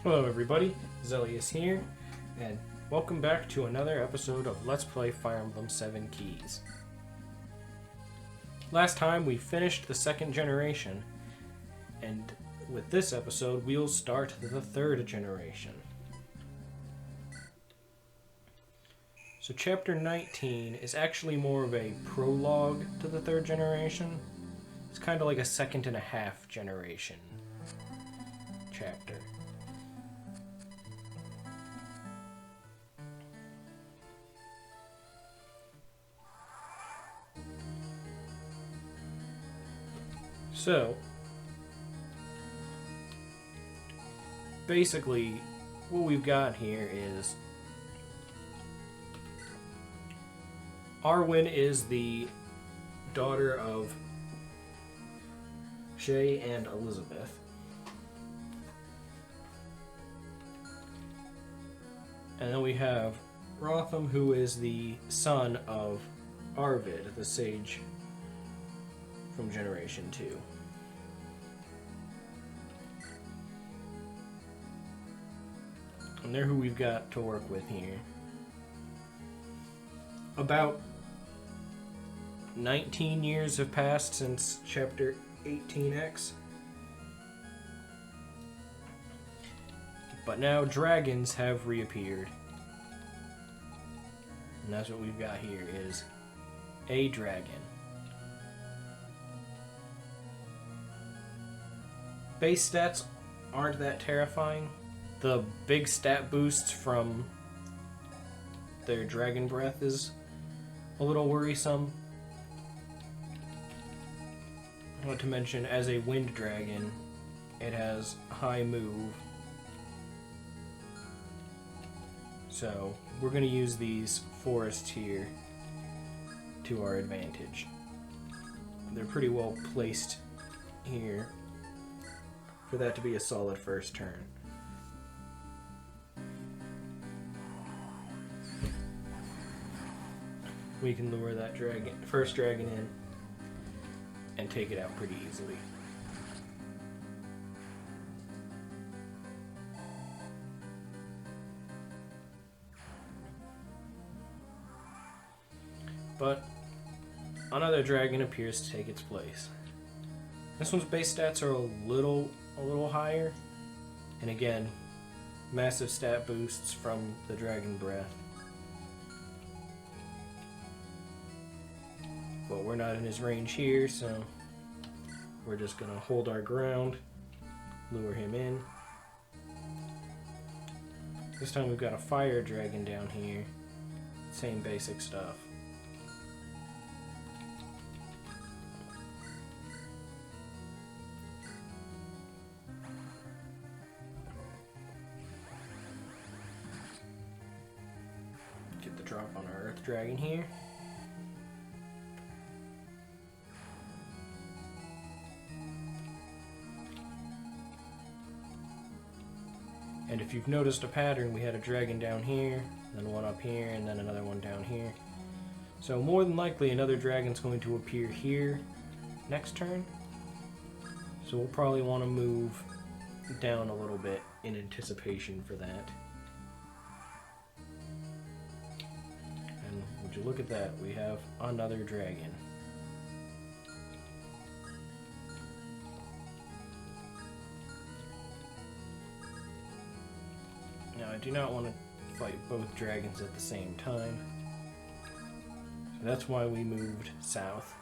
Hello everybody, Xlelius here, and welcome back to another episode of Let's Play Fire Emblem 7 Keys. Last time we finished the second generation, and with this episode we'll start the third generation. So chapter 19 is actually more of a prologue to the third generation. It's kind of like a second and a half generation chapter. So, basically, what we've got here is Arwen is the daughter of Shay and Elizabeth. And then we have Rotham, who is the son of Arvid, the sage from Generation 2. And they're who we've got to work with here. About 19 years have passed since Chapter 18X. But now dragons have reappeared. And that's what we've got here, is a dragon. Base stats aren't that terrifying. The big stat boosts from their dragon breath is a little worrisome. Not to mention, as a wind dragon, it has high move. So we're going to use these forests here to our advantage. They're pretty well placed here for that to be a solid first turn. We can lure that first dragon in and take it out pretty easily. But another dragon appears to take its place. This one's base stats are a little higher, and again, massive stat boosts from the dragon breath. But we're not in his range here, so we're just gonna hold our ground, lure him in. This time we've got a fire dragon down here. Same basic stuff. Get the drop on our earth dragon here. And if you've noticed a pattern, we had a dragon down here, then one up here, and then another one down here. So more than likely another dragon's going to appear here next turn. So we'll probably want to move down a little bit in anticipation for that. And would you look at that, we have another dragon. Now, I do not want to fight both dragons at the same time. So that's why we moved south.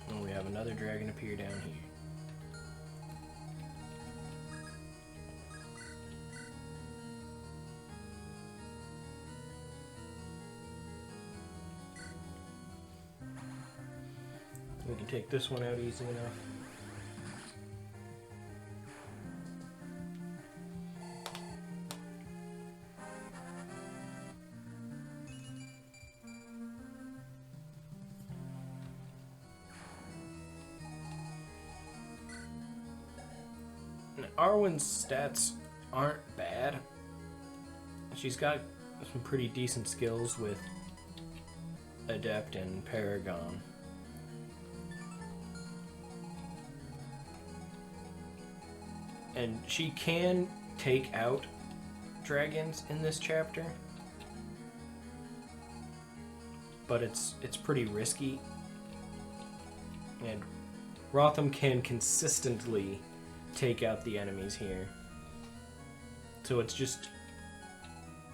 And we have another dragon appear down here. We can take this one out easy enough. Arwen's stats aren't bad. She's got some pretty decent skills with Adept and Paragon. And she can take out dragons in this chapter, but it's pretty risky. And Rotham can consistently take out the enemies here, so it's just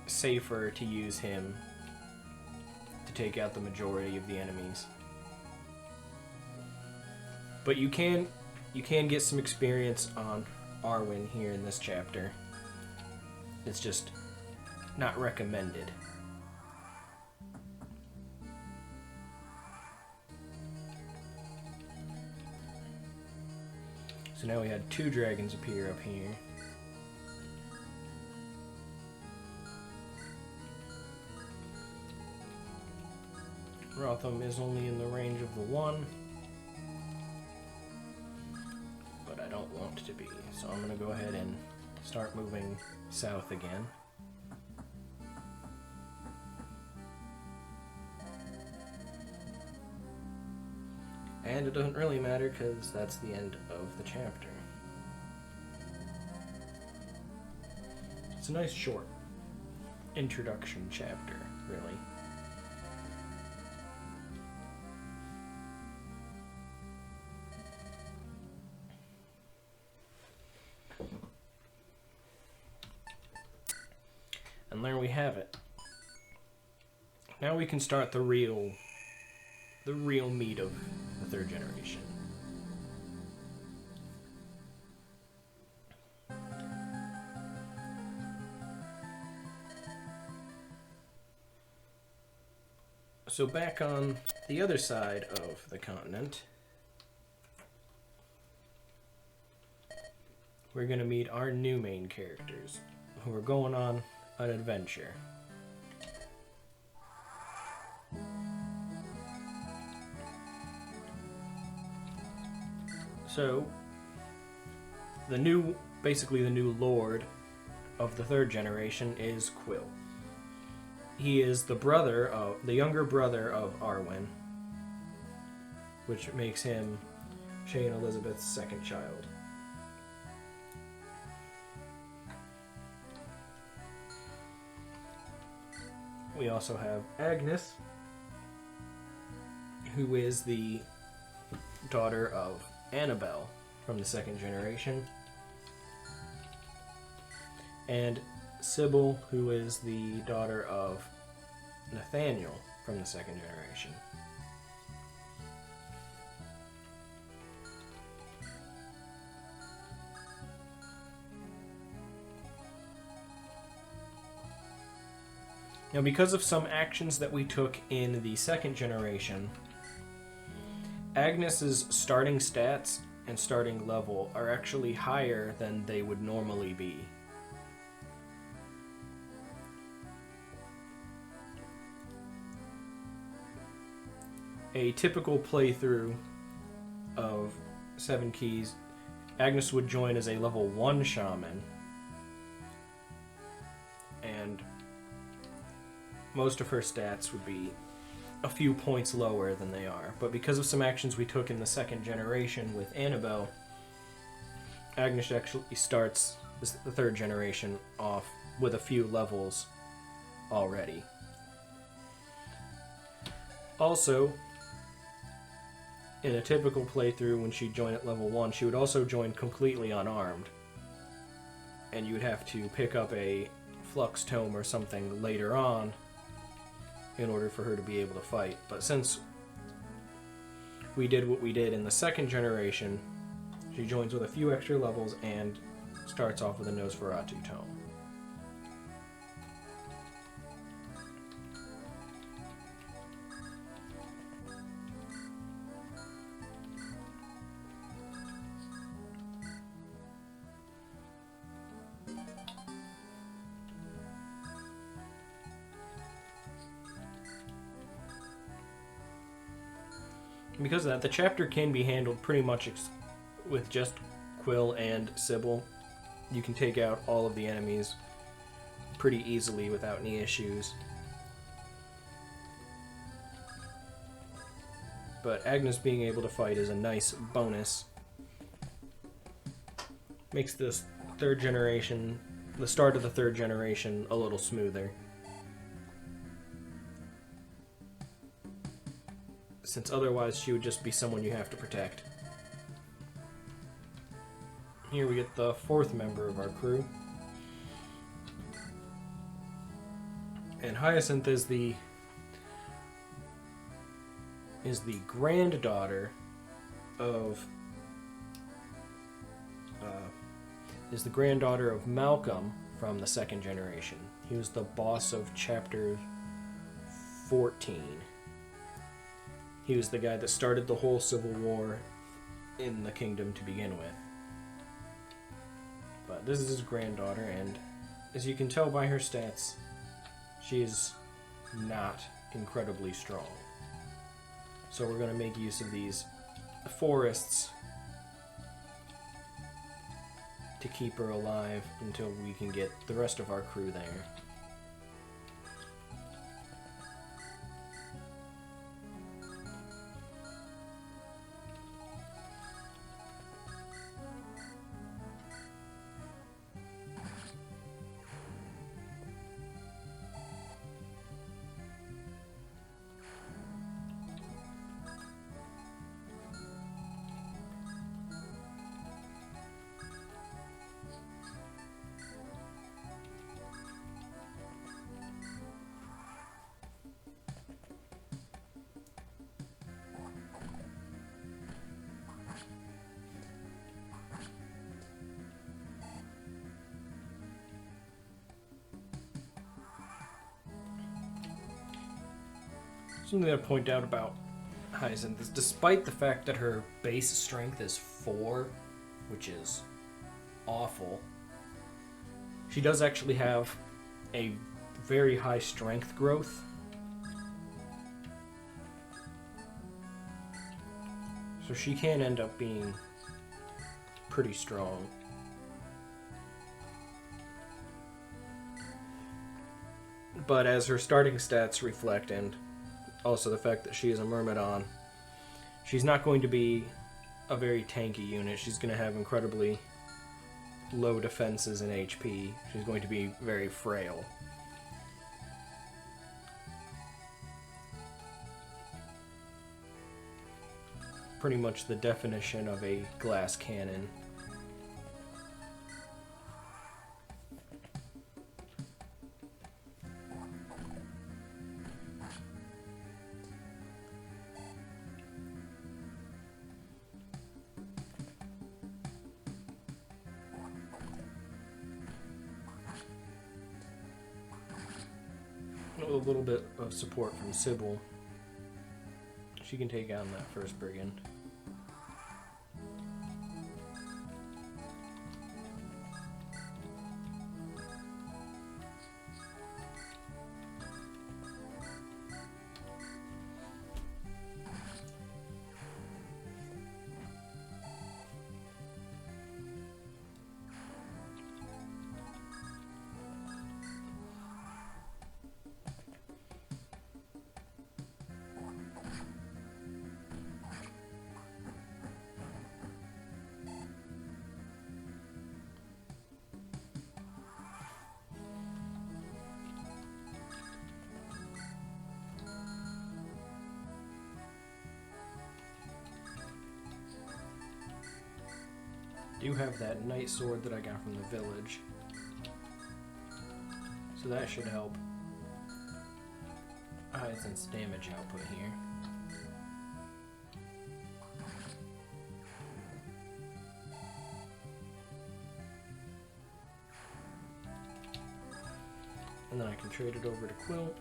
safer to use him to take out the majority of the enemies. But you can get some experience on Arwen here in this chapter. It's just not recommended. So now we had 2 dragons appear up here. Rotham is only in the range of the 1, but I don't want to be, so I'm going to go ahead and start moving south again. And it doesn't really matter because that's the end of the chapter. It's a nice short introduction chapter, really. And there we have it. Now we can start the real meat of the 3rd generation. So back on the other side of the continent, we're going to meet our new main characters who are going on an adventure. So, basically the new lord of the 3rd generation is Quill. He is the younger brother of Arwen, which makes him Shay and Elizabeth's 2nd child. We also have Agnes, who is the daughter of Annabelle from the 2nd generation, and Sybil, who is the daughter of Nathaniel from the 2nd generation. Now, because of some actions that we took in the 2nd generation, Agnes's starting stats and starting level are actually higher than they would normally be. A typical playthrough of Seven Keys, Agnes would join as a level 1 shaman, and most of her stats would be a few points lower than they are. But because of some actions we took in the 2nd generation with Annabelle, Agnes actually starts the 3rd generation off with a few levels already. Also, in a typical playthrough, when she'd join at level 1, she would also join completely unarmed. And you would have to pick up a Flux Tome or something later on in order for her to be able to fight. But since we did what we did in the 2nd generation, she joins with a few extra levels and starts off with a Nosferatu Tome. Because of that, the chapter can be handled pretty much with just Quill and Sybil you can take out all of the enemies pretty easily without any issues. But Agnes being able to fight is a nice bonus. Makes this third generation, the start of the third generation, a little smoother. Since otherwise she would just be someone you have to protect. Here we get the fourth member of our crew. And Hyacinth is the granddaughter of Malcolm from the second generation. He was the boss of chapter 14. He was the guy that started the whole civil war in the kingdom to begin with. But this is his granddaughter, and as you can tell by her stats, she is not incredibly strong. So we're going to make use of these forests to keep her alive until we can get the rest of our crew there. Something to point out about Hyacinth is despite the fact that her base strength is 4, which is awful, she does actually have a very high strength growth. So she can end up being pretty strong. But as her starting stats reflect, and also the fact that she is a Myrmidon, she's not going to be a very tanky unit. She's going to have incredibly low defenses and HP. She's going to be very frail. Pretty much the definition of a glass cannon. A little bit of support from Sybil. She can take on that first brigand. Do have that knight sword that I got from the village, so that should help Hyacinth's damage output here. And then I can trade it over to Quilt.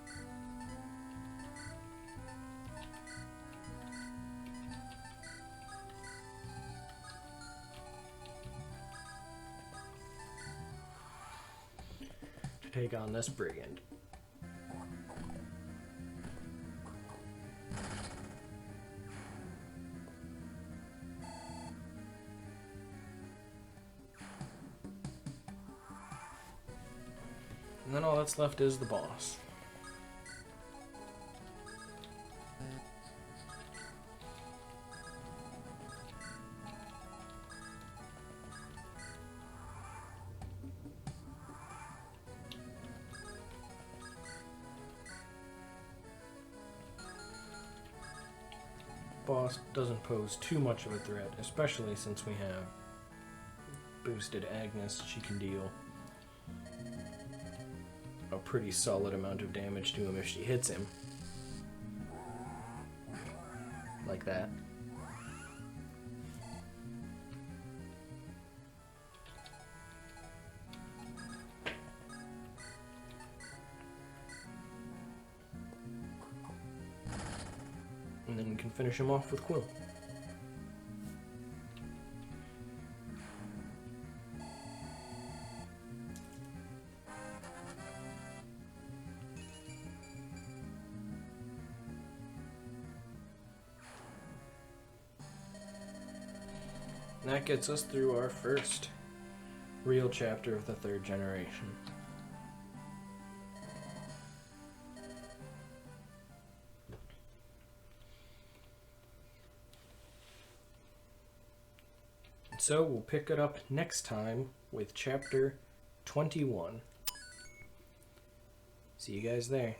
Take on this brigand. And then all that's left is the boss. Boss doesn't pose too much of a threat, especially since we have boosted Agnes. She can deal a pretty solid amount of damage to him if she hits him. Like that. And then we can finish him off with Quill. And that gets us through our first real chapter of the third generation. So we'll pick it up next time with chapter 21. See you guys there.